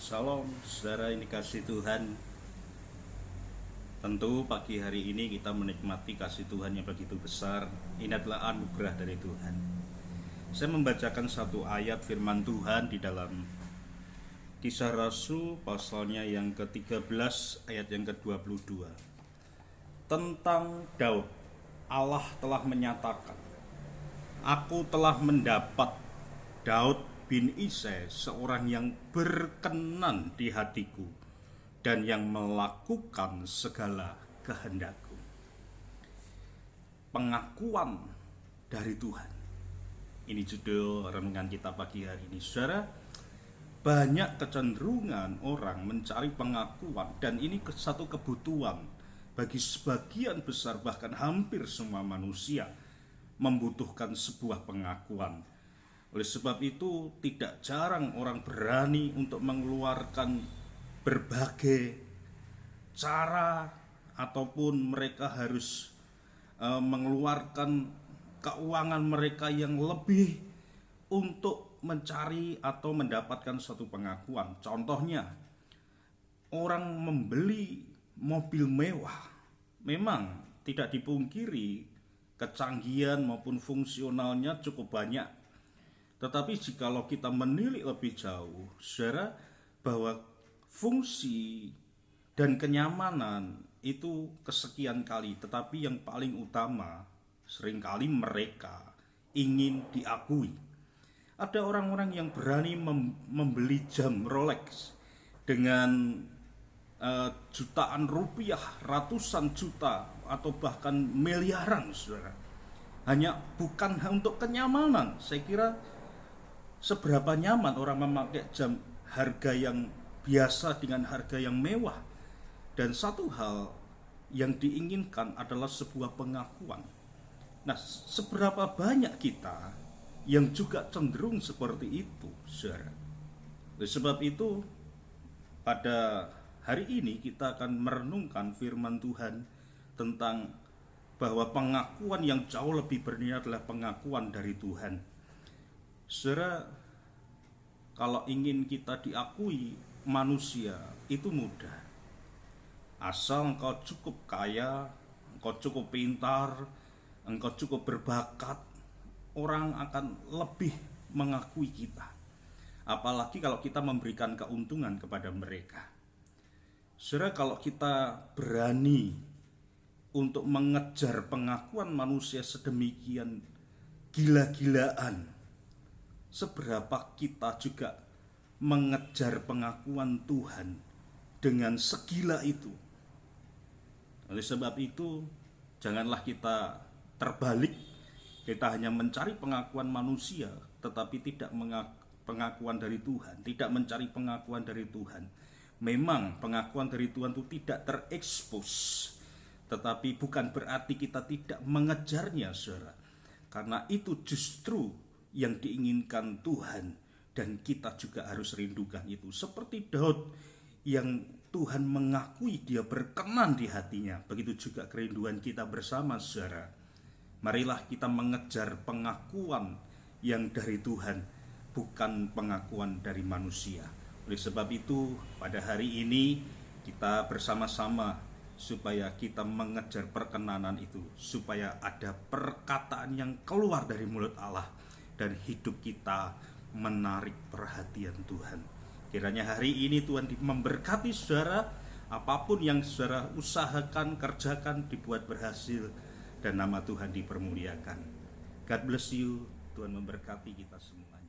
Salam saudara ini kasih Tuhan. Tentu pagi hari ini kita menikmati kasih Tuhan yang begitu besar. Ini adalah anugerah dari Tuhan. Saya membacakan satu ayat firman Tuhan di dalam Kisah Rasul pasalnya yang ke-13 ayat yang ke-22. Tentang Daud, Allah telah menyatakan, "Aku telah mendapat Daud bin Isai, seorang yang berkenan di hatiku dan yang melakukan segala kehendakku." Pengakuan dari Tuhan. Ini judul renungan kita pagi hari ini. Saudara, banyak kecenderungan orang mencari pengakuan, dan ini satu kebutuhan bagi sebagian besar, bahkan hampir semua manusia membutuhkan sebuah pengakuan. Oleh sebab itu, tidak jarang orang berani untuk mengeluarkan berbagai cara, ataupun mereka harus mengeluarkan keuangan mereka yang lebih untuk mencari atau mendapatkan suatu pengakuan. Contohnya, orang membeli mobil mewah. Memang tidak dipungkiri kecanggihan maupun fungsionalnya cukup banyak. Tetapi jikalau kita menilik lebih jauh, saudara, bahwa fungsi dan kenyamanan itu kesekian kali, tetapi yang paling utama seringkali mereka ingin diakui. Ada orang-orang yang berani membeli jam Rolex dengan jutaan rupiah, ratusan juta, atau bahkan miliaran, saudara. Hanya bukan untuk kenyamanan. Saya kira seberapa nyaman orang memakai jam harga yang biasa dengan harga yang mewah. Dan satu hal yang diinginkan adalah sebuah pengakuan. Nah, seberapa banyak kita yang juga cenderung seperti itu, saudara. Oleh sebab itu, pada hari ini kita akan merenungkan firman Tuhan tentang bahwa pengakuan yang jauh lebih bernilai adalah pengakuan dari Tuhan. Saudara, kalau ingin kita diakui manusia itu mudah. Asal engkau cukup kaya, engkau cukup pintar, engkau cukup berbakat, orang akan lebih mengakui kita. Apalagi kalau kita memberikan keuntungan kepada mereka. Saudara, kalau kita berani untuk mengejar pengakuan manusia sedemikian gila-gilaan, seberapa kita juga mengejar pengakuan Tuhan dengan segila itu. Oleh sebab itu, janganlah kita terbalik. Kita hanya mencari pengakuan manusia, tetapi tidak pengakuan dari Tuhan, tidak mencari pengakuan dari Tuhan. Memang pengakuan dari Tuhan itu tidak terekspos, tetapi bukan berarti kita tidak mengejarnya, saudara. Karena itu justru yang diinginkan Tuhan, dan kita juga harus rindukan itu. Seperti Daud yang Tuhan mengakui dia berkenan di hatinya, begitu juga kerinduan kita bersama, saudara. Marilah kita mengejar pengakuan yang dari Tuhan, bukan pengakuan dari manusia. Oleh sebab itu, pada hari ini kita bersama-sama supaya kita mengejar perkenanan itu, supaya ada perkataan yang keluar dari mulut Allah dan hidup kita menarik perhatian Tuhan. Kiranya hari ini Tuhan memberkati saudara, apapun yang saudara usahakan, kerjakan, dibuat berhasil, dan nama Tuhan dipermuliakan. God bless you. Tuhan memberkati kita semuanya.